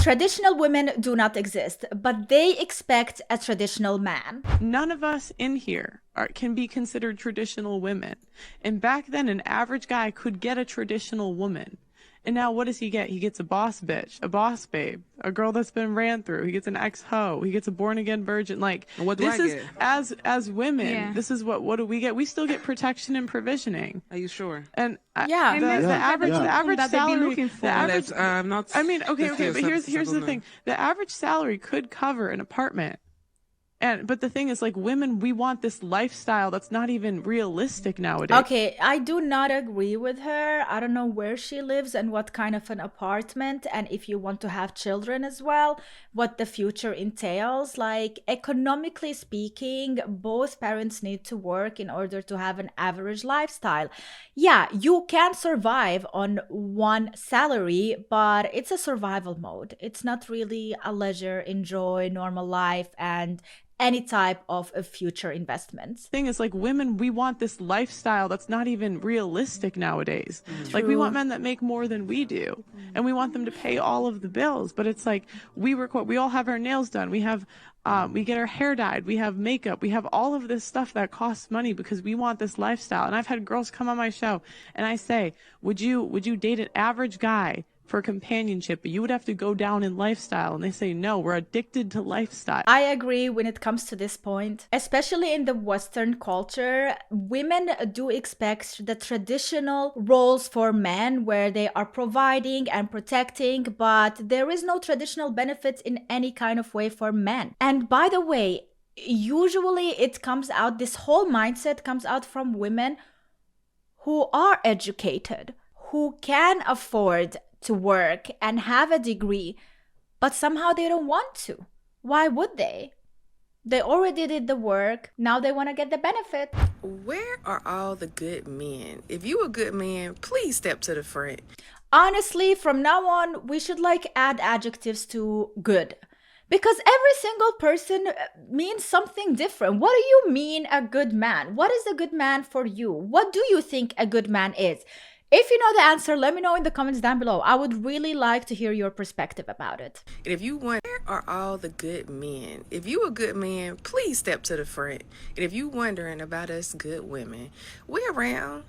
Traditional women do not exist, but they expect a traditional man. None of us in here can be considered traditional women. And back then, an average guy could get a traditional woman. And now what does he get? He gets a boss bitch, a boss babe, a girl that's been ran through. He gets an ex-hoe. He gets a born-again virgin. Like, what do this I is, get? as women, Yeah. this is what do we get? We still get protection and provisioning. Are you sure? And Yeah. And the that's average that they be salary, looking for. the average, Let's, not. I mean, okay, let's but do here's something the thing. The average salary could cover an apartment. But the thing is, like, women, we want this lifestyle that's not even realistic nowadays. Okay, I do not agree with her. I don't know where she lives and what kind of an apartment, and if you want to have children as well, what the future entails. Like, economically speaking, both parents need to work in order to have an average lifestyle. Yeah, you can survive on one salary, but it's a survival mode. It's not really a leisure, enjoy, normal life, and any type of future investments. Thing is, like, women, we want this lifestyle that's not even realistic nowadays. Like, we want men that make more than we do, and we want them to pay all of the bills. But it's like, we all have our nails done, we have we get our hair dyed, we have makeup, we have all of this stuff that costs money because we want this lifestyle. And I've had girls come on my show and I say, would you date an average guy for companionship, but you would have to go down in lifestyle? And they say, no, we're addicted to lifestyle. I agree when it comes to this point, especially in the Western culture. Women do expect the traditional roles for men where they are providing and protecting, but there is no traditional benefits in any kind of way for men. And by the way, usually it comes out, this whole mindset comes out from women who are educated, who can afford to work and have a degree, but somehow they don't want to. Why would they? They already did the work. Now they want to get the benefit. Where are all the good men? If you a good man, please step to the front. Honestly, from now on, we should add adjectives to good. Because every single person means something different. What do you mean a good man? What is a good man for you? What do you think a good man is? If you know the answer, let me know in the comments down below. I would really like to hear your perspective about it. And if you wonder, where are all the good men? If you a good man, please step to the front. And if you wondering about us good women, we're around.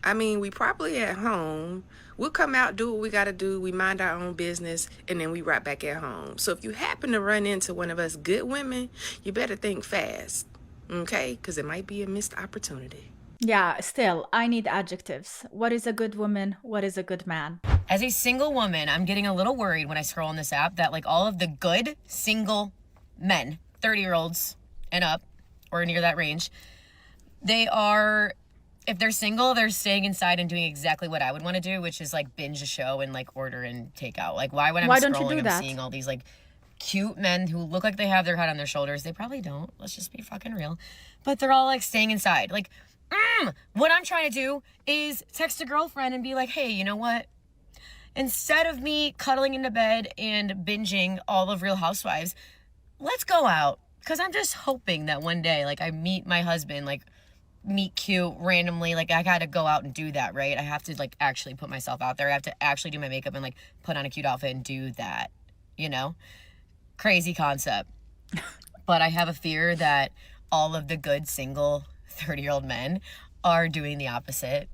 I mean, we probably at home. We'll come out, do what we got to do. We mind our own business, and then we right back at home. So if you happen to run into one of us good women, you better think fast, okay? Because it might be a missed opportunity. Yeah, still, I need adjectives. What is a good woman? What is a good man? As a single woman, I'm getting a little worried when I scroll on this app that, like, all of the good single men, 30-year-olds and up, or near that range, they are, if they're single, they're staying inside and doing exactly what I would want to do, which is, like, binge a show and, like, order and take out. Like, why when I'm Why don't you scrolling, do I'm that? seeing all these, like, cute men who look like they have their head on their shoulders. They probably don't. Let's just be fucking real. But they're all, like, staying inside. Like, what I'm trying to do is text a girlfriend and be like, hey, you know what? Instead of me cuddling into bed and binging all of Real Housewives, let's go out. Because I'm just hoping that one day, like, I meet my husband, like, meet cute randomly. Like, I gotta go out and do that, right? I have to, like, actually put myself out there. I have to actually do my makeup and, like, put on a cute outfit and do that, you know? Crazy concept. But I have a fear that all of the good single 30-year-old men are doing the opposite.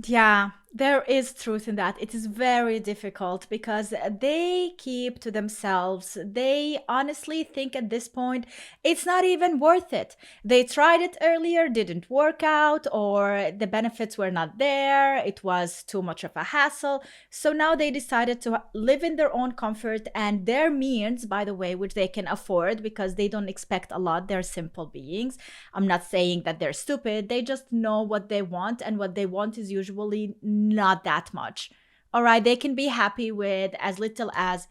Yeah, there is truth in that. It is very difficult because they keep to themselves. They honestly think at this point it's not even worth it. They tried it earlier, didn't work out, or the benefits were not there. It was too much of a hassle. So now they decided to live in their own comfort and their means, by the way, which they can afford because they don't expect a lot. They're simple beings. I'm not saying that they're stupid. They just know what they want, and what they want is usually not that much. All right, they can be happy with as little as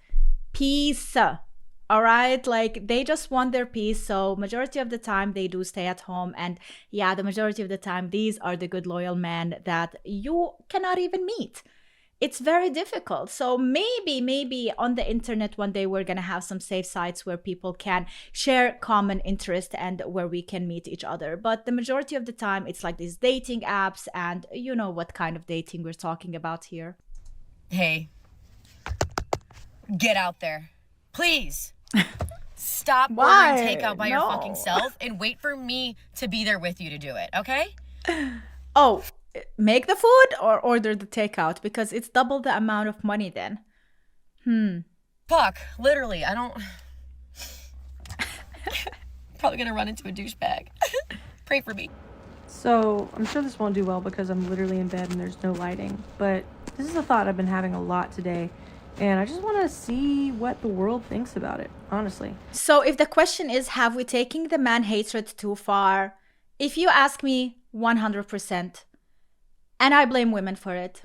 peace. All right, like, they just want their peace. So majority of the time they do stay at home, and yeah, the majority of the time these are the good loyal men that you cannot even meet. It's very difficult. So maybe on the internet one day we're gonna have some safe sites where people can share common interest and where we can meet each other. But the majority of the time it's like these dating apps, and you know what kind of dating we're talking about here. Hey, get out there. Please. Stop Why? ordering takeout by your fucking No. self and wait for me to be there with you to do it, okay? Oh, make the food or order the takeout because it's double the amount of money then. Fuck, literally, I don't... Probably gonna run into a douchebag. Pray for me. So, I'm sure this won't do well because I'm literally in bed and there's no lighting, but this is a thought I've been having a lot today, and I just want to see what the world thinks about it, honestly. So if the question is, have we taken the man hatred too far? If you ask me, 100%. And I blame women for it.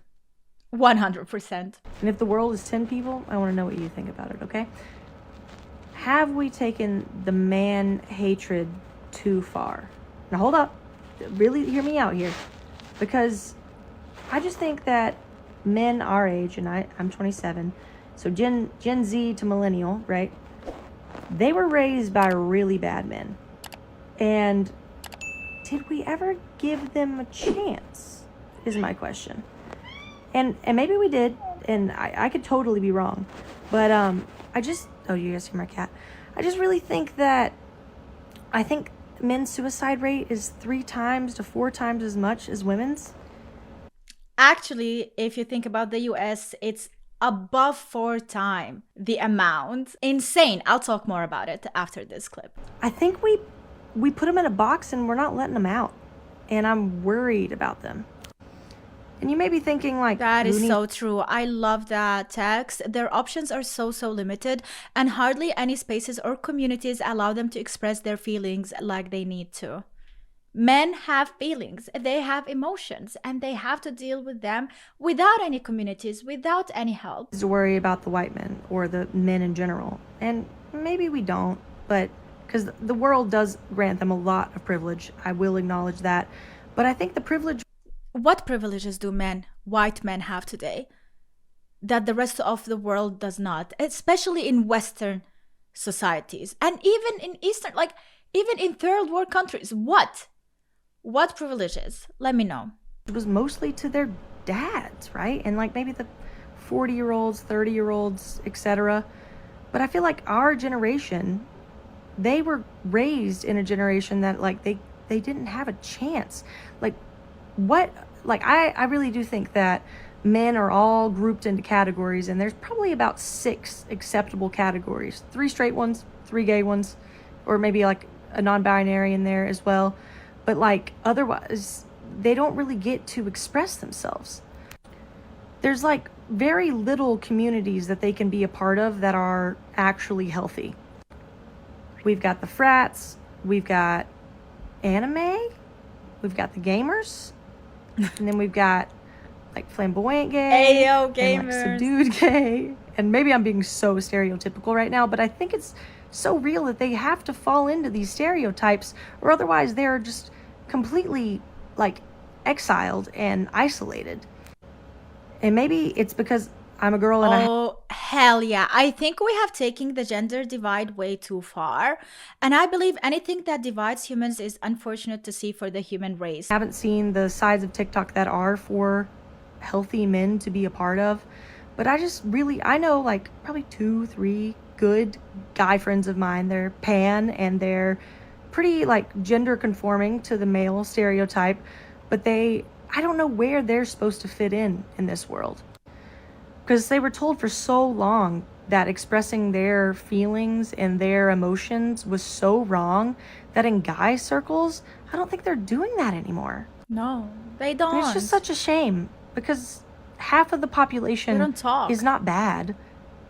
100%. And if the world is 10 people, I want to know what you think about it, okay? Have we taken the man hatred too far? Now hold up. Really hear me out here. Because I just think that men our age, and I'm 27, so Gen Z to millennial, right? They were raised by really bad men. And did we ever give them a chance? Is my question. And maybe we did, and I could totally be wrong. But I just, oh, you guys hear my cat. I just really think that, I think men's suicide rate is 3 times to 4 times as much as women's. Actually, if you think about the US, it's above 4 times the amount. Insane. I'll talk more about it after this clip. I think we put them in a box and we're not letting them out. And I'm worried about them. And you may be thinking like, That is Looney- so true. I love that text. Their options are so limited, and hardly any spaces or communities allow them to express their feelings like they need to. Men have feelings, they have emotions, and they have to deal with them without any communities, without any help. to worry about the white men or the men in general. And maybe we don't, but because the world does grant them a lot of privilege. I will acknowledge that. But I think the privilege What privileges do white men have today that the rest of the world does not, especially in Western societies and even in Eastern, like even in third world countries? What privileges? Let me know. was mostly to their dads, right? And like maybe the 40-year-olds, 30-year-olds, etc. But I feel like our generation, they were raised in a generation that like they didn't have a chance. I really do think that men are all grouped into categories, and there's probably about 6 acceptable categories. 3 straight ones, 3 gay ones, or maybe like a non-binary in there as well. But like otherwise, they don't really get to express themselves. There's like very little communities that they can be a part of that are actually healthy. We've got the frats, we've got anime, we've got the gamers, and then we've got like flamboyant gay, Ayo, and gamers. like subdued gay. And maybe I'm being so stereotypical right now, but I think it's so real that they have to fall into these stereotypes, or otherwise they're just completely like exiled and isolated. And maybe it's because I'm a girl and Oh, hell yeah. I think we have taken the gender divide way too far. And I believe anything that divides humans is unfortunate to see for the human race. haven't seen the sides of TikTok that are for healthy men to be a part of. But I know like probably 2-3 good guy friends of mine. They're pan and they're pretty like gender conforming to the male stereotype, but I don't know where they're supposed to fit in this world. Because they were told for so long that expressing their feelings and their emotions was so wrong that in guy circles, I don't think they're doing that anymore. No, they And don't. it's just such a shame because half of the population They don't talk. is not bad.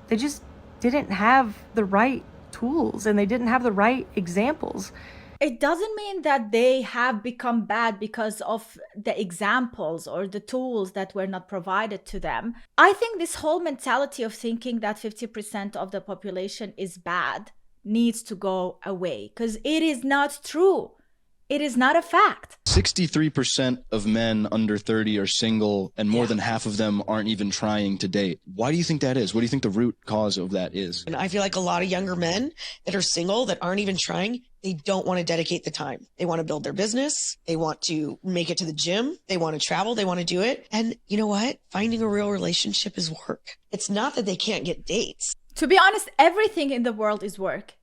They just didn't have the right tools and they didn't have the right examples. It doesn't mean that they have become bad because of the examples or the tools that were not provided to them. I think this whole mentality of thinking that 50% of the population is bad needs to go away because it is not true. It is not a fact. 63% of men under 30 are single, and more than half of them aren't even trying to date. Why do you think that is? What do you think the root cause of that is? And I feel like a lot of younger men that are single, that aren't even trying, they don't want to dedicate the time. They want to build their business. They want to make it to the gym. They want to travel. They want to do it. And you know what? Finding a real relationship is work. It's not that they can't get dates. To be honest, everything in the world is work.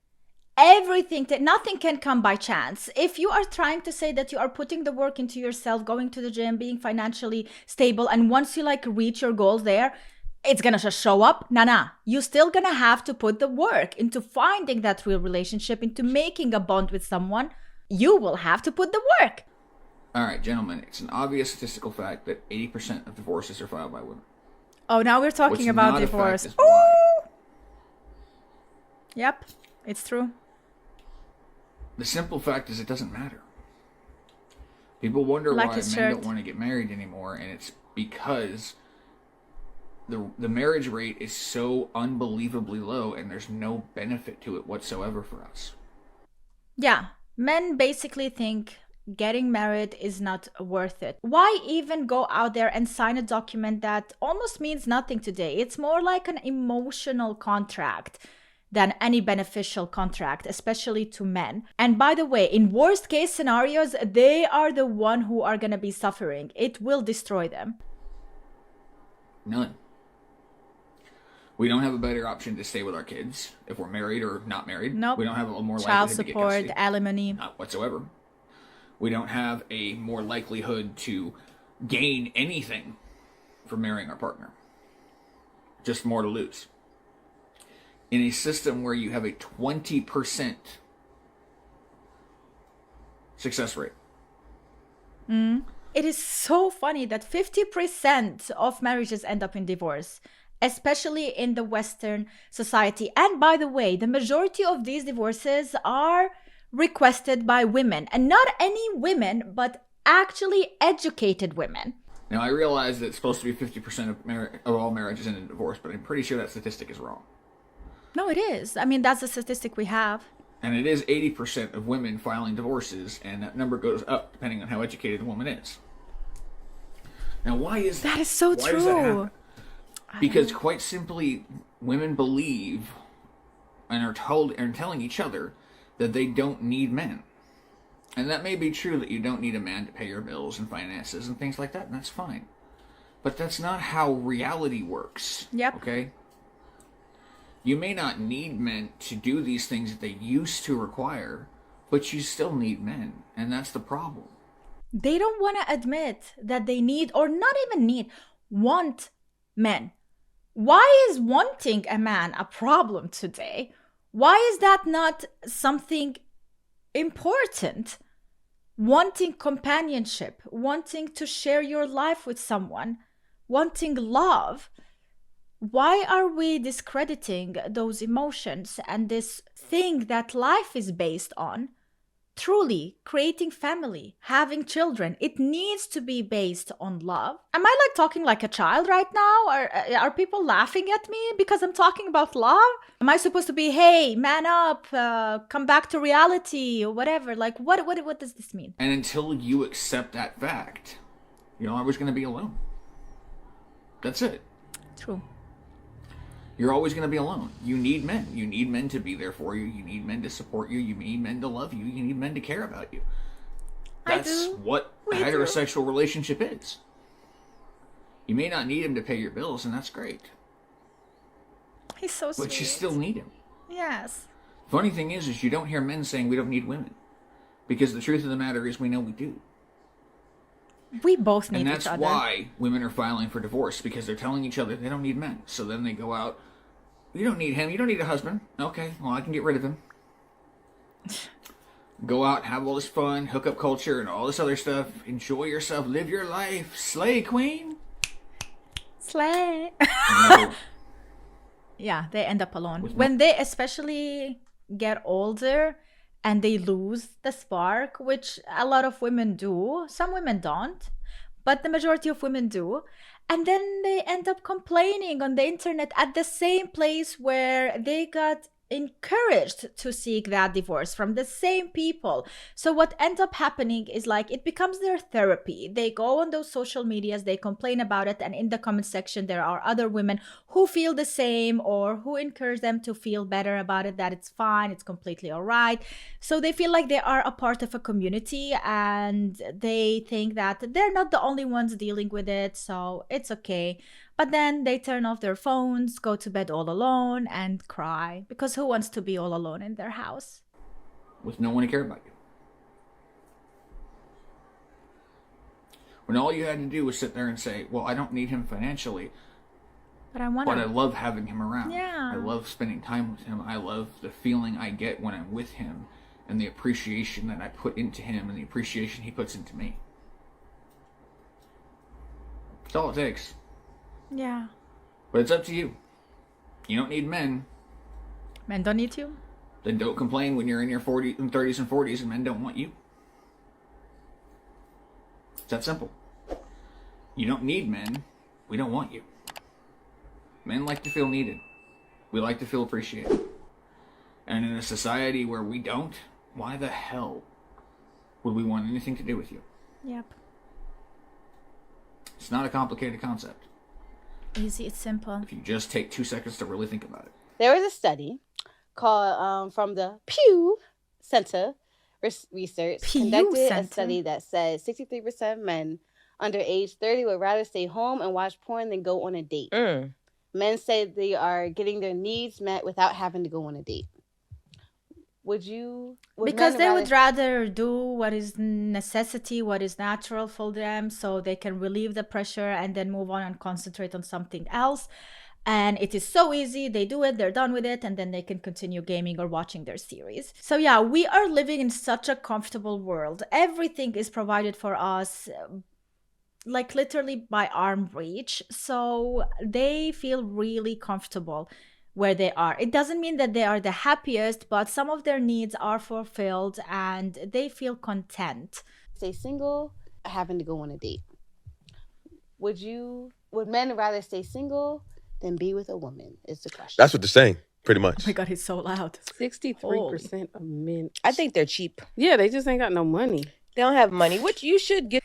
Everything, that nothing can come by chance. If you are trying to say that you are putting the work into yourself, going to the gym, being financially stable, and once you like reach your goals there, it's gonna just show up. Nah. You're still gonna have to put the work into finding that real relationship, into making a bond with someone. You will have to put the work. All right, gentlemen, it's an obvious statistical fact that 80% of divorces are filed by women. Oh, now we're talking What's about not a fact divorce. is why. Yep, it's true. The simple fact is it doesn't matter. People wonder Like why his men shirt. don't want to get married anymore, and it's because the marriage rate is so unbelievably low, and there's no benefit to it whatsoever for us. Yeah, men basically think getting married is not worth it. Why even go out there and sign a document that almost means nothing today? It's more like an emotional contract than any beneficial contract, especially to men. And by the way, in worst case scenarios, they are the one who are going to be suffering. It will destroy them. None. We don't have a better option to stay with our kids if we're married or not married. Nope. We don't have a more Child likelihood to get support, custody. alimony. Not whatsoever. We don't have a more likelihood to gain anything from marrying our partner. Just more to lose. In a system where you have a 20% success rate. It is so funny that 50% of marriages end up in divorce, especially in the Western society. And by the way, the majority of these divorces are requested by women, and not any women, but actually educated women. Now, I realize that it's supposed to be 50% of all marriages end in divorce, but I'm pretty sure that statistic is wrong. No, it is. I mean, that's the statistic we have. And it is 80% of women filing divorces, and that number goes up depending on how educated the woman is. Now, why is That is so why does that true. happen? Because quite simply, women believe and are telling each other that they don't need men. And that may be true, that you don't need a man to pay your bills and finances and things like that, and that's fine. But that's not how reality works. Yep. Okay? You may not need men to do these things that they used to require, but you still need men, and that's the problem. They don't want to admit that they need, or not even need, want men. Why is wanting a man a problem today? Why is that not something important? Wanting companionship, wanting to share your life with someone, wanting love. Why are we discrediting those emotions and this thing that life is based on? Truly, creating family, having children, it needs to be based on love. Am I like talking like a child right now? Are people laughing at me because I'm talking about love? Am I supposed to be, hey, man up, come back to reality or whatever? Like, what does this mean? And until you accept that fact, you're always going to be alone. That's it. True. You're always going to be alone. You need men. You need men to be there for you. You need men to support you. You need men to love you. You need men to care about you. That's what a heterosexual relationship is. You may not need him to pay your bills, and that's great. He's so sweet. But you still need him. Yes. Funny thing is you don't hear men saying we don't need women. Because the truth of the matter is we know we do. We both need and each that's other. why women are filing for divorce, because they're telling each other they don't need men. So then they go out, you don't need him, you don't need a husband. Okay, well, I can get rid of him. Go out, have all this fun, hookup culture, and all this other stuff. Enjoy yourself, live your life, slay, queen. Slay. Yeah, they end up alone. When they especially get older and they lose the spark, which a lot of women do. Some women don't, but the majority of women do. And then they end up complaining on the internet at the same place where they got encouraged to seek that divorce from the same people. So what ends up happening is like it becomes their therapy. They go on those social medias, they complain about it, and in the comment section there are other women who feel the same or who encourage them to feel better about it, that it's fine, it's completely all right. So they feel like they are a part of a community and they think that they're not the only ones dealing with it, so it's okay. But then they turn off their phones, go to bed all alone, and cry. Because who wants to be all alone in their house? With no one to care about you. When all you had to do was sit there and say, well, I don't need him financially, But I want but I to. love having him around. Yeah. I love spending time with him. I love the feeling I get when I'm with him and the appreciation that I put into him and the appreciation he puts into me. That's all it takes. Yeah. But it's up to you. You don't need men. Men don't need you. Then don't complain when you're in your 30s and 40s and men don't want you. It's that simple. You don't need men. We don't want you. Men like to feel needed. We like to feel appreciated. And in a society where we don't, why the hell would we want anything to do with you? Yep. It's not a complicated concept. Easy, it's simple. If you just take 2 seconds to really think about it. There was a study called from the Pew Center Research Pew conducted Center. a study that said 63% of men under age 30 would rather stay home and watch porn than go on a date. Men say they are getting their needs met without having to go on a date. Would Because men they would rather do what is necessity, what is natural for them, so they can relieve the pressure and then move on and concentrate on something else. And it is so easy. They do it, they're done with it, and then they can continue gaming or watching their series. So yeah, we are living in such a comfortable world. Everything is provided for us, like literally by arm reach. So they feel really comfortable where they are. It doesn't mean that they are the happiest, but some of their needs are fulfilled and they feel content. stay single or having to go on a date? Would men rather stay single than be with a woman is the question. That's what they're saying, pretty Oh much. my God, he's so loud. 63% of men. I think they're cheap. Yeah, they just ain't got no money. They don't have money, which you should get.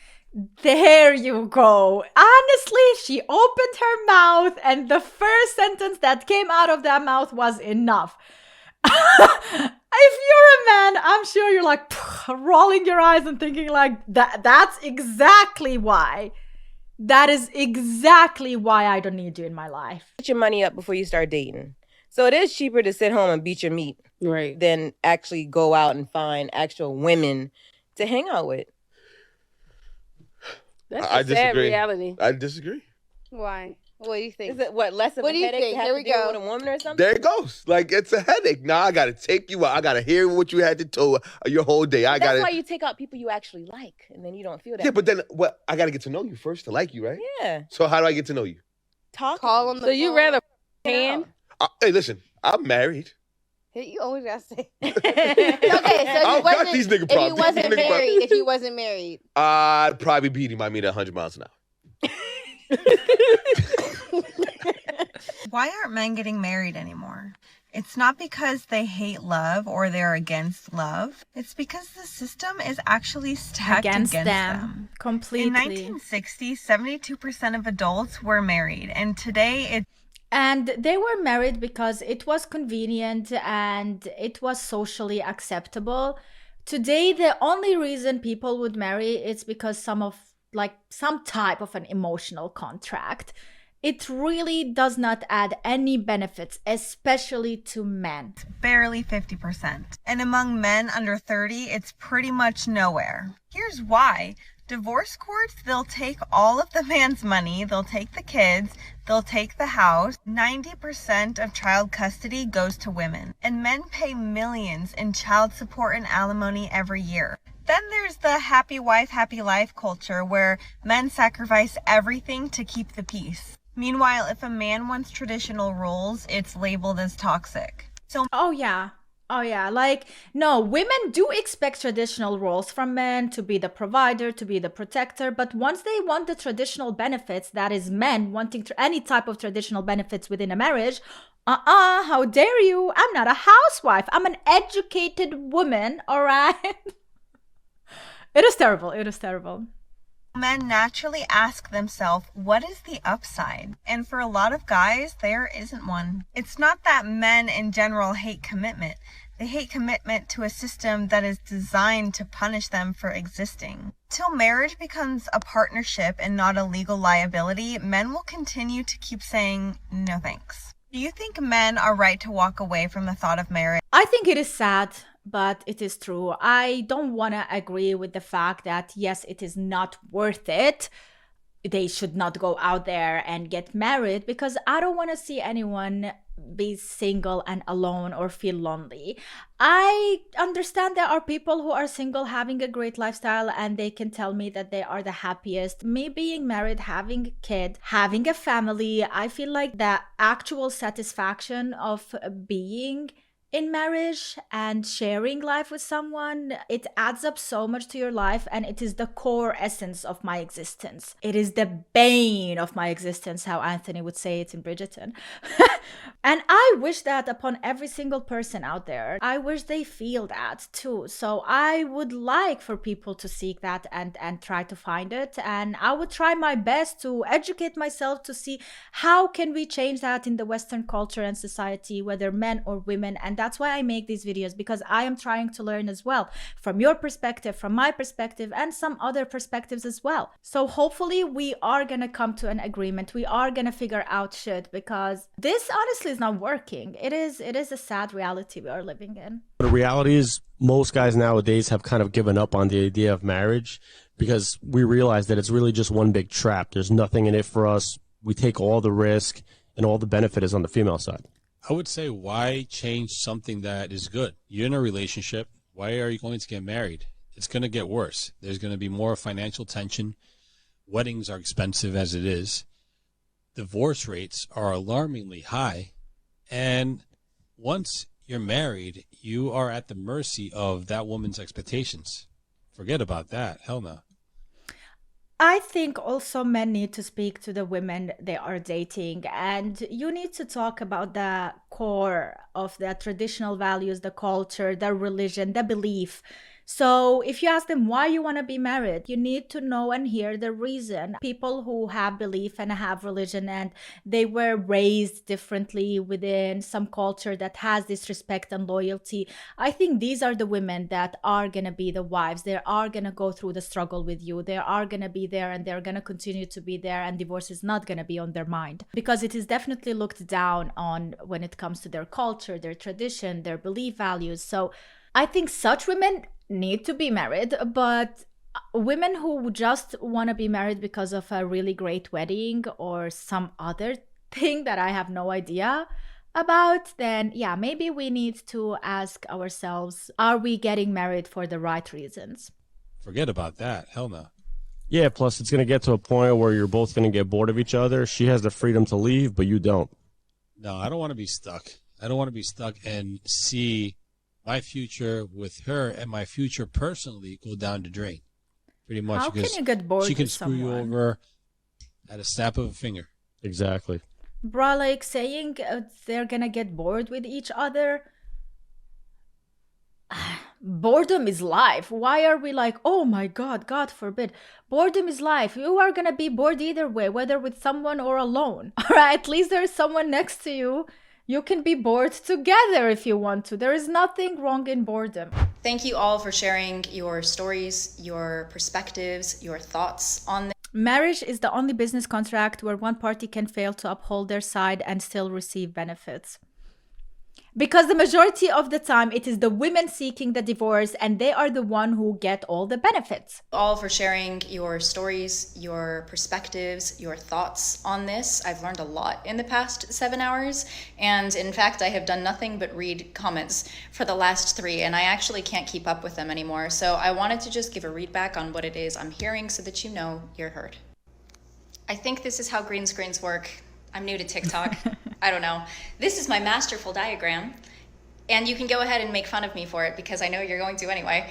There you go. Honestly, she opened her mouth and the first sentence that came out of that mouth was enough. If you're a man, I'm sure you're like rolling your eyes and thinking like that's exactly why. That is exactly why I don't need you in my life. Get your money up before you start dating. So it is cheaper to sit home and beat your meat than actually go out and find actual women to hang out with. That's I a sad disagree. reality. I disagree. Why? What do you think? Is it less of What a do you headache think? to have Here to we deal go. with a woman or something? There it goes. Like, it's a headache. Now I got to take you out. I got to hear what you had to tell your whole day. That's why you take out people you actually like, and then you don't feel that. Yeah, but then I got to get to know you first to like you, right? Yeah. So how do I get to know you? Call on the So you phone. rather hand? Hey, listen, I'm married. Hey, you always gotta say. I Okay, so don't got these nigga problems. if you wasn't married, I'd probably beat him. I mean, 100 miles an hour. Why aren't men getting married anymore? It's not because they hate love or they're against love. It's because the system is actually stacked against them. Completely. In 1960, 72% of adults were married, and today And they were married because it was convenient and it was socially acceptable. Today, the only reason people would marry is because some type of an emotional contract. It really does not add any benefits, especially to men. barely 50%. And among men under 30, it's pretty much nowhere. Here's why. Divorce courts, they'll take all of the man's money, they'll take the kids, they'll take the house. 90% of child custody goes to women. And men pay millions in child support and alimony every year. Then there's the happy wife, happy life culture where men sacrifice everything to keep the peace. Meanwhile, if a man wants traditional roles, it's labeled as toxic. So, Oh yeah. Like, no, women do expect traditional roles from men to be the provider, to be the protector. But once they want the traditional benefits, that is men wanting any type of traditional benefits within a marriage, how dare you? I'm not a housewife. I'm an educated woman, all right? It is terrible. It is terrible. men naturally ask themselves, what is the upside? And for a lot of guys, there isn't one. It's not that men in general hate commitment. They hate commitment to a system that is designed to punish them for existing. Till marriage becomes a partnership and not a legal liability, men will continue to keep saying, no thanks. Do you think men are right to walk away from the thought of marriage? I think it is sad, but it is true. I don't want to agree with the fact that, yes, it is not worth it. They should not go out there and get married, because I don't want to see anyone be single and alone or feel lonely. I understand there are people who are single having a great lifestyle and they can tell me that they are the happiest. Me being married, having a kid, having a family, I feel like the actual satisfaction of being in marriage and sharing life with someone, it adds up so much to your life, and it is the core essence of my existence. It is the bane of my existence, how Anthony would say it in Bridgerton. And I wish that upon every single person out there. I wish they feel that too. So I would like for people to seek that and try to find it. And I would try my best to educate myself to see how can we change that in the Western culture and society, whether men or women. And that's why I make these videos, because I am trying to learn as well from your perspective, from my perspective, and some other perspectives as well. So hopefully we are going to come to an agreement. We are going to figure out shit, because this honestly is not working. It is a sad reality we are living in. The reality is most guys nowadays have kind of given up on the idea of marriage, because we realize that it's really just one big trap. There's nothing in it for us. We take all the risk, and all the benefit is on the female side. I would say, why change something that is good? You're in a relationship. Why are you going to get married? It's going to get worse. There's going to be more financial tension. Weddings are expensive as it is. Divorce rates are alarmingly high. And once you're married, you are at the mercy of that woman's expectations. Forget about that. Hell no. I think also men need to speak to the women they are dating, and you need to talk about the core of the traditional values, the culture, the religion, the belief. So if you ask them why you want to be married, you need to know and hear the reason. People who have belief and have religion and they were raised differently within some culture that has this respect and loyalty, I think these are the women that are going to be the wives. They are going to go through the struggle with you. They are going to be there, and they're going to continue to be there, and divorce is not going to be on their mind, because it is definitely looked down on when it comes to their culture, their tradition, their belief values. So I think such women need to be married, but women who just want to be married because of a really great wedding or some other thing that I have no idea about, then yeah, maybe we need to ask ourselves, are we getting married for the right reasons? Forget about that. Hell no. Yeah, plus it's going to get to a point where you're both going to get bored of each other. She has the freedom to leave, but you don't. No, I don't want to be stuck. I don't want to be stuck and see my future with her and my future personally go down the drain. Pretty much. How can you get bored she can with screw you someone? over at a snap of a finger. Exactly. Bruh, like saying they're gonna get bored with each other. Boredom is life. Why are we like, oh my God, God forbid. Boredom is life. You are gonna be bored either way, whether with someone or alone. All right, at least there's someone next to you. You can be bored together if you want to. There is nothing wrong in boredom. Thank you all for sharing your stories, your perspectives, your thoughts on this. Marriage is the only business contract where one party can fail to uphold their side and still receive benefits. Because the majority of the time it is the women seeking the divorce, and they are the one who get all the benefits. All for sharing your stories, your perspectives, your thoughts on this. I've learned a lot in the past 7 hours, and in fact I have done nothing but read comments for the last 3, and I actually can't keep up with them anymore. So I wanted to just give a read back on what it is I'm hearing so that you know you're heard. I think this is how green screens work. I'm new to TikTok. I don't know. This is my masterful diagram, and you can go ahead and make fun of me for it because I know you're going to anyway.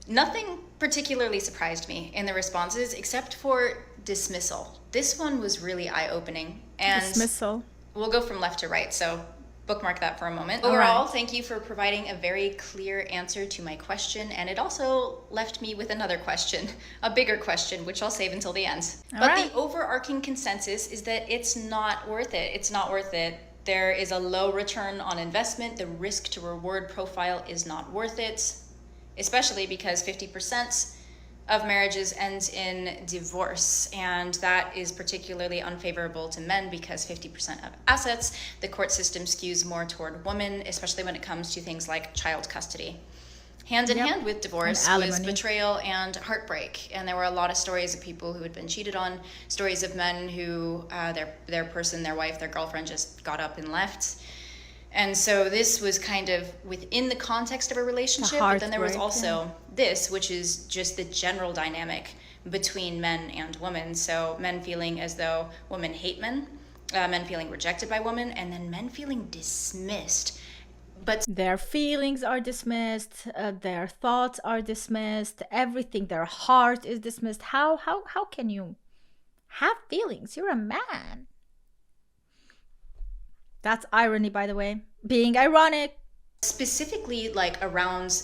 Nothing particularly surprised me in the responses except for dismissal. This one was really eye-opening. And dismissal. We'll go from left to right, so bookmark that for a moment. All Overall, right. Thank you for providing a very clear answer to my question, and it also left me with another question, a bigger question, which I'll save until the end. All but right. the overarching consensus is that it's not worth it. It's not worth it. There is a low return on investment. The risk to reward profile is not worth it, especially because 50% of marriages end in divorce, and that is particularly unfavorable to men because 50% of assets, the court system skews more toward women, especially when it comes to things like child custody. Hand in hand with divorce was betrayal and heartbreak, and there were a lot of stories of people who had been cheated on, stories of men who their person, their wife, their girlfriend just got up and left. And so this was kind of within the context of a relationship, but then there was also this, which is just the general dynamic between men and women. So men feeling as though women hate men, men feeling rejected by women, and then men feeling dismissed. But their feelings are dismissed, their thoughts are dismissed, everything, their heart is dismissed. How can you have feelings? You're a man. That's irony, by the way. Being ironic. Specifically, like around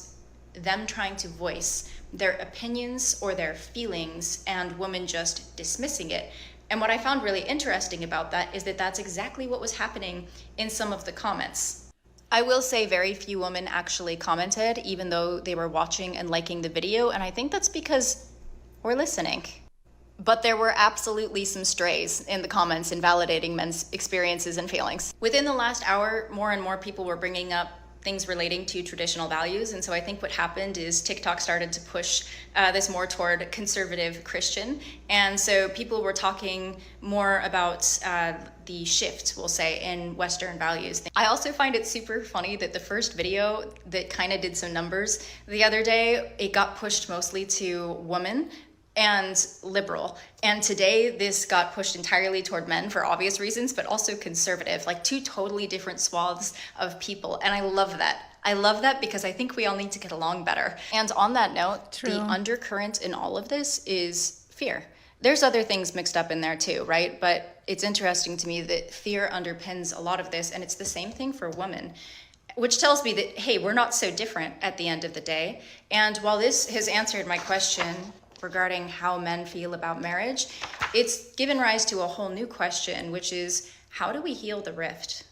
them trying to voice their opinions or their feelings and women just dismissing it. And what I found really interesting about that is that that's exactly what was happening in some of the comments. I will say very few women actually commented, even though they were watching and liking the video. And I think that's because we're listening. But there were absolutely some strays in the comments invalidating men's experiences and feelings. Within the last hour, more and more people were bringing up things relating to traditional values. And so I think what happened is TikTok started to push this more toward conservative Christian. And so people were talking more about the shift, we'll say, in Western values. I also find it super funny that the first video that kind of did some numbers the other day, it got pushed mostly to women and liberal. And today this got pushed entirely toward men for obvious reasons, but also conservative, like two totally different swaths of people. And I love that. I love that because I think we all need to get along better. And on that note, the undercurrent in all of this is fear. There's other things mixed up in there too, right? But it's interesting to me that fear underpins a lot of this, and it's the same thing for women, which tells me that, hey, we're not so different at the end of the day. And while this has answered my question regarding how men feel about marriage, it's given rise to a whole new question, which is, how do we heal the rift?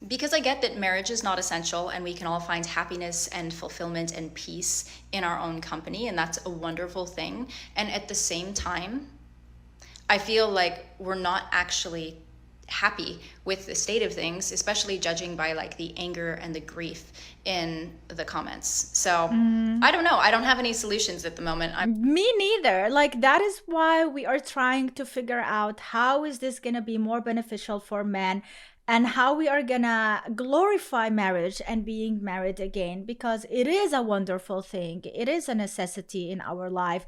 Because I get that marriage is not essential and we can all find happiness and fulfillment and peace in our own company, and that's a wonderful thing. And at the same time, I feel like we're not actually happy with the state of things, especially judging by like the anger and the grief in the comments. So I don't know. I don't have any solutions at the moment. Me neither. Like, that is why we are trying to figure out how is this going to be more beneficial for men and how we are going to glorify marriage and being married again, because it is a wonderful thing. It is a necessity in our life.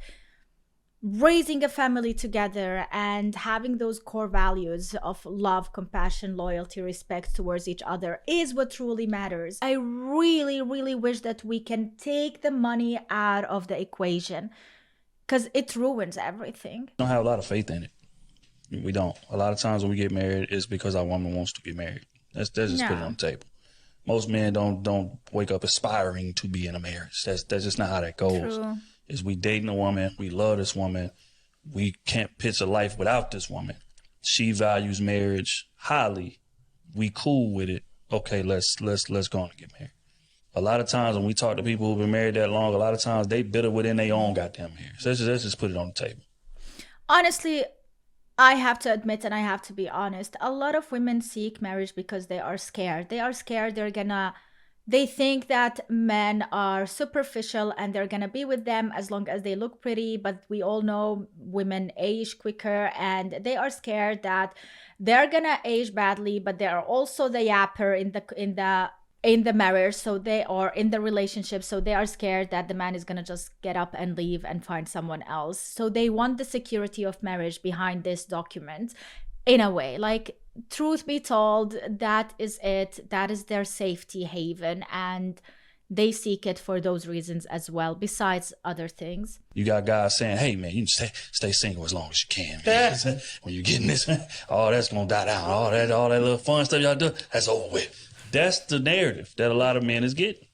Raising a family together and having those core values of love, compassion, loyalty, respect towards each other is what truly matters. I really, really wish that we can take the money out of the equation, because it ruins everything. We don't have a lot of faith in it. We don't. A lot of times when we get married, it's because our woman wants to get married. That's just put it on the table. Most men don't wake up aspiring to be in a marriage. That's just not how that goes. True. Is we dating a woman, we love this woman, we can't picture life without this woman. She values marriage highly. We cool with it. Okay, let's go on and get married. A lot of times when we talk to people who've been married that long, a lot of times they bitter within their own goddamn marriage. So let's just put it on the table. Honestly, I have to admit, and I have to be honest, a lot of women seek marriage because they are scared. They are scared they think that men are superficial and they're gonna be with them as long as they look pretty, but we all know women age quicker, and they are scared that they're gonna age badly, but they are also the yapper in the marriage, so they are in the relationship, so they are scared that the man is gonna just get up and leave and find someone else. So they want the security of marriage behind this document. In a way, like, truth be told, that is it. That is their safety haven, and they seek it for those reasons as well, besides other things. You got guys saying, hey, man, you can stay single as long as you can, man. When you're getting this, all that's going to die down. All that little fun stuff y'all do, that's over with. That's the narrative that a lot of men is getting,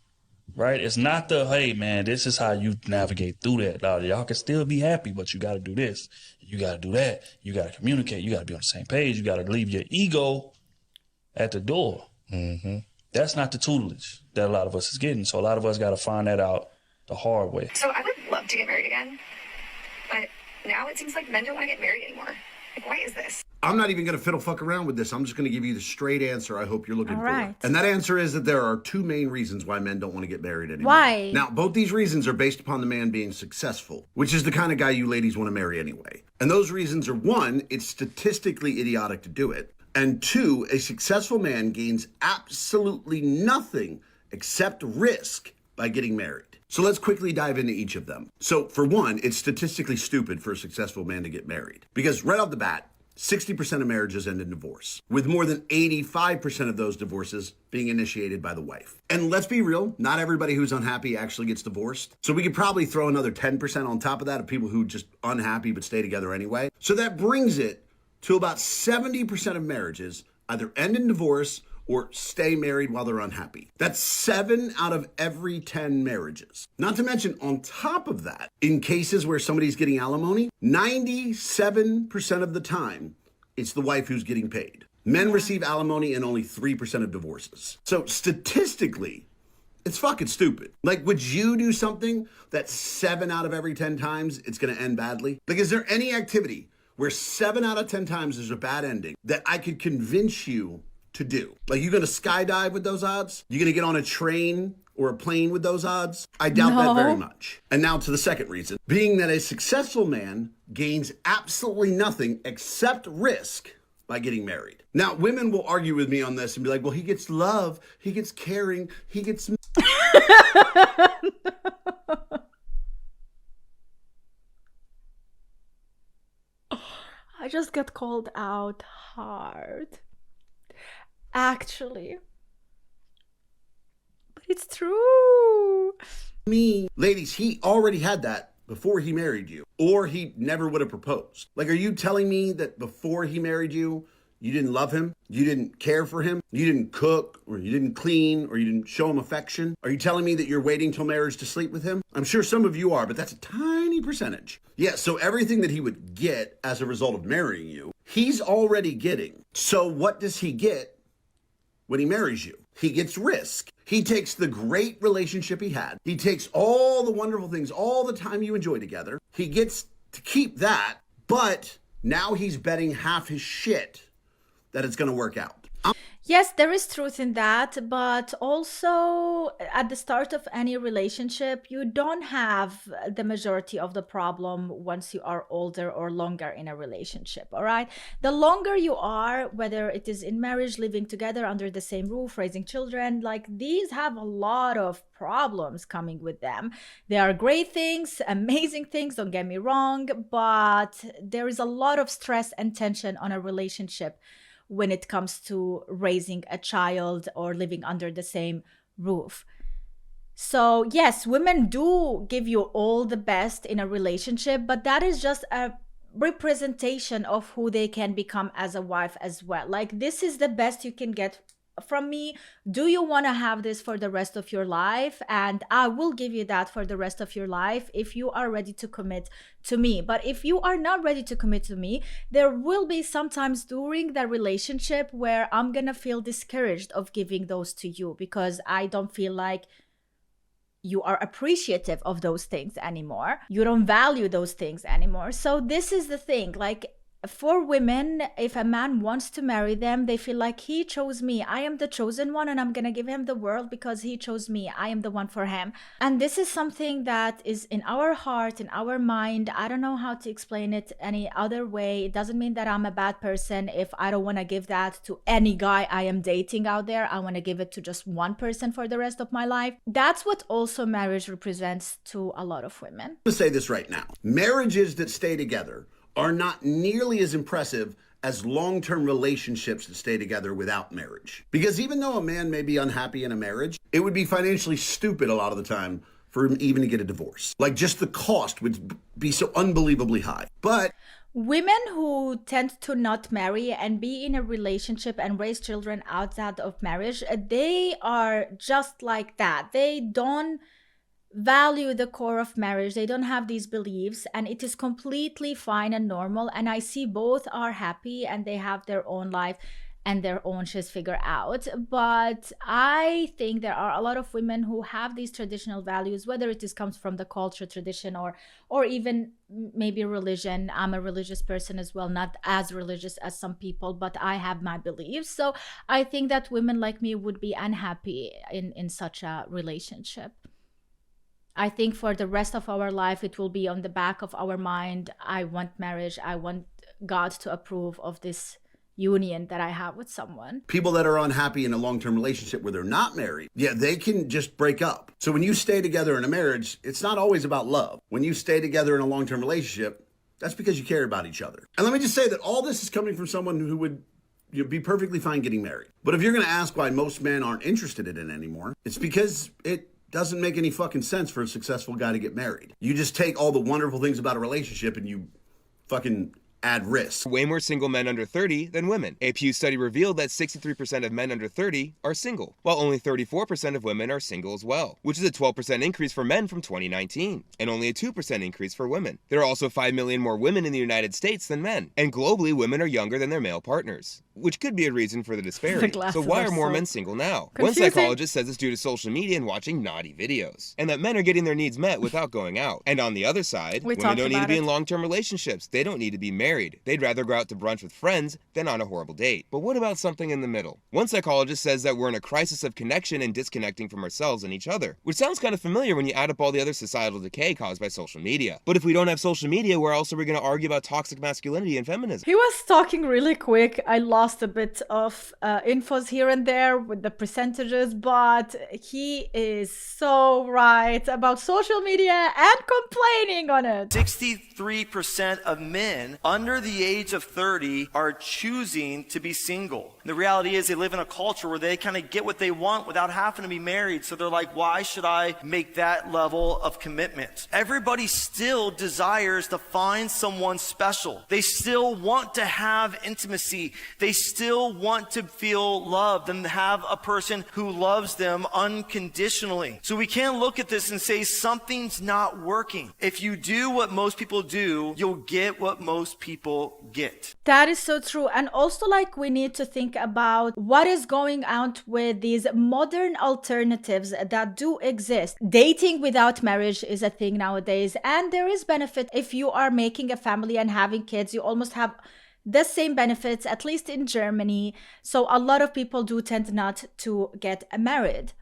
right? It's not the, hey, man, this is how you navigate through that. Y'all can still be happy, but you got to do this. You got to do that. You got to communicate. You got to be on the same page. You got to leave your ego at the door. That's not the tutelage that a lot of us is getting. So a lot of us got to find that out the hard way. So I would love to get married again, but now it seems like men don't want to get married anymore. Like, why is this? I'm not even going to fiddle fuck around with this. I'm just going to give you the straight answer I hope you're looking for. right. And that answer is that there are two main reasons why men don't want to get married anymore. Why? Now, both these reasons are based upon the man being successful, which is the kind of guy you ladies want to marry anyway. And those reasons are, one, it's statistically idiotic to do it. And two, a successful man gains absolutely nothing except risk by getting married. So let's quickly dive into each of them. So for one, it's statistically stupid for a successful man to get married. Because right off the bat, 60% of marriages end in divorce, with more than 85% of those divorces being initiated by the wife. And let's be real, not everybody who's unhappy actually gets divorced. So we could probably throw another 10% on top of that of people who just unhappy but stay together anyway. So that brings it to about 70% of marriages either end in divorce or stay married while they're unhappy. That's 7 out of every 10 marriages. Not to mention, on top of that, in cases where somebody's getting alimony, 97% of the time, it's the wife who's getting paid. Men receive alimony in only 3% of divorces. So statistically, it's fucking stupid. Like, would you do something that 7 out of every 10 times it's gonna end badly? Like, is there any activity where 7 out of 10 times there's a bad ending that I could convince you to do? Like, you gonna skydive with those odds? You gonna get on a train or a plane with those odds? I doubt that very much. And now to the second reason, being that a successful man gains absolutely nothing except risk by getting married. Now, women will argue with me on this and be like, well, he gets love, he gets caring, he gets... I just got called out hard. Actually. But it's true. Me. Ladies, he already had that before he married you, or he never would have proposed. Like, are you telling me that before he married you, you didn't love him? You didn't care for him? You didn't cook, or you didn't clean, or you didn't show him affection? Are you telling me that you're waiting till marriage to sleep with him? I'm sure some of you are, but that's a tiny percentage. Yeah, so everything that he would get as a result of marrying you, he's already getting. So what does he get when he marries you? He gets risk. He takes the great relationship he had. He takes all the wonderful things, all the time you enjoy together. He gets to keep that, but now he's betting half his shit that it's going to work out. Yes, there is truth in that, but also at the start of any relationship, you don't have the majority of the problem once you are older or longer in a relationship, all right? The longer you are, whether it is in marriage, living together under the same roof, raising children, like these have a lot of problems coming with them. They are great things, amazing things, don't get me wrong, but there is a lot of stress and tension on a relationship when it comes to raising a child or living under the same roof. So yes, women do give you all the best in a relationship, but that is just a representation of who they can become as a wife as well. Like, this is the best you can get from me. Do you want to have this for the rest of your life? And I will give you that for the rest of your life if you are ready to commit to me. But if you are not ready to commit to me, there will be sometimes during the relationship where I'm gonna feel discouraged of giving those to you because I don't feel like you are appreciative of those things anymore. You don't value those things anymore. So this is the thing, like, for women, if a man wants to marry them, they feel like he chose me. I am the chosen one and I'm gonna give him the world because he chose me. I am the one for him. And this is something that is in our heart, in our mind. I don't know how to explain it any other way. It doesn't mean that I'm a bad person if I don't want to give that to any guy I am dating out there. I want to give it to just one person for the rest of my life. That's what also marriage represents to a lot of women. I'm gonna say this right now. Marriages that stay together are not nearly as impressive as long-term relationships that stay together without marriage. Because even though a man may be unhappy in a marriage, it would be financially stupid a lot of the time for him even to get a divorce. Like, just the cost would be so unbelievably high. But women who tend to not marry and be in a relationship and raise children outside of marriage, they are just like that. They don't value the core of marriage. They don't have these beliefs, and it is completely fine and normal. And I see both are happy and they have their own life and their own shit figure out. But I think there are a lot of women who have these traditional values, whether it comes from the culture, tradition, or even maybe religion. I'm a religious person as well, not as religious as some people, but I have my beliefs. So I think that women like me would be unhappy in such a relationship. I think for the rest of our life, it will be on the back of our mind. I want marriage. I want God to approve of this union that I have with someone. People that are unhappy in a long-term relationship where they're not married, they can just break up. So when you stay together in a marriage, it's not always about love. When you stay together in a long-term relationship, that's because you care about each other. And let me just say that all this is coming from someone who would be perfectly fine getting married. But if you're going to ask why most men aren't interested in it anymore, it's because it doesn't make any fucking sense for a successful guy to get married. You just take all the wonderful things about a relationship and you fucking add risk. Way more single men under 30 than women. A Pew study revealed that 63% of men under 30 are single, while only 34% of women are single as well, which is a 12% increase for men from 2019, and only a 2% increase for women. There are also 5 million more women in the United States than men, and globally women are younger than their male partners, which could be a reason for the disparity. So why are more men single now? Confusing. One psychologist says it's due to social media and watching naughty videos, and that men are getting their needs met without going out. And on the other side, women don't need to be in long-term relationships. They don't need to be married. They'd rather go out to brunch with friends than on a horrible date. But what about something in the middle? One psychologist says that we're in a crisis of connection and disconnecting from ourselves and each other, which sounds kind of familiar when you add up all the other societal decay caused by social media. But if we don't have social media, where else are we going to argue about toxic masculinity and feminism? He was talking really quick. I lost a bit of infos here and there with the percentages, but he is so right about social media and complaining on it. 63% of men under the age of 30 are choosing to be single. The reality is they live in a culture where they kind of get what they want without having to be married. So they're like, why should I make that level of commitment? Everybody still desires to find someone special. They still want to have intimacy. They still want to feel loved and have a person who loves them unconditionally. So we can't look at this and say something's not working. If you do what most people do, you'll get what most people get. That is so true. And also, like, we need to think about what is going on with these modern alternatives that do exist. Dating without marriage is a thing nowadays, and there is benefit. If you are making a family and having kids, you almost have the same benefits, at least in Germany. So a lot of people do tend not to get married,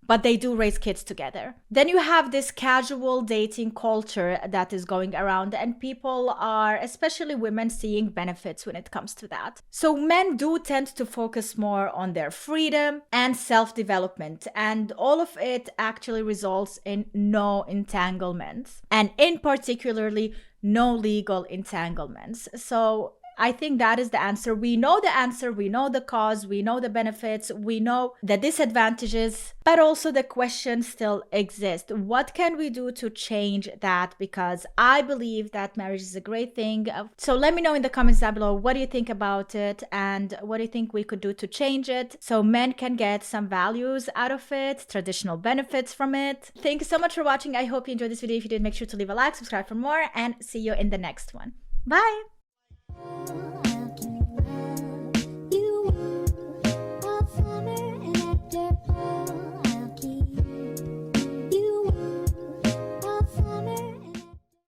but they do raise kids together. Then you have this casual dating culture that is going around, and people are, especially women, seeing benefits when it comes to that. So men do tend to focus more on their freedom and self-development, and all of it actually results in no entanglements, and in particularly no legal entanglements. So I think that is the answer. We know the answer, we know the cause, we know the benefits, we know the disadvantages, but also the question still exists. What can we do to change that? Because I believe that marriage is a great thing. So let me know in the comments down below, what do you think about it? And what do you think we could do to change it so men can get some values out of it, traditional benefits from it? Thank you so much for watching. I hope you enjoyed this video. If you did, make sure to leave a like, subscribe for more, and see you in the next one. Bye!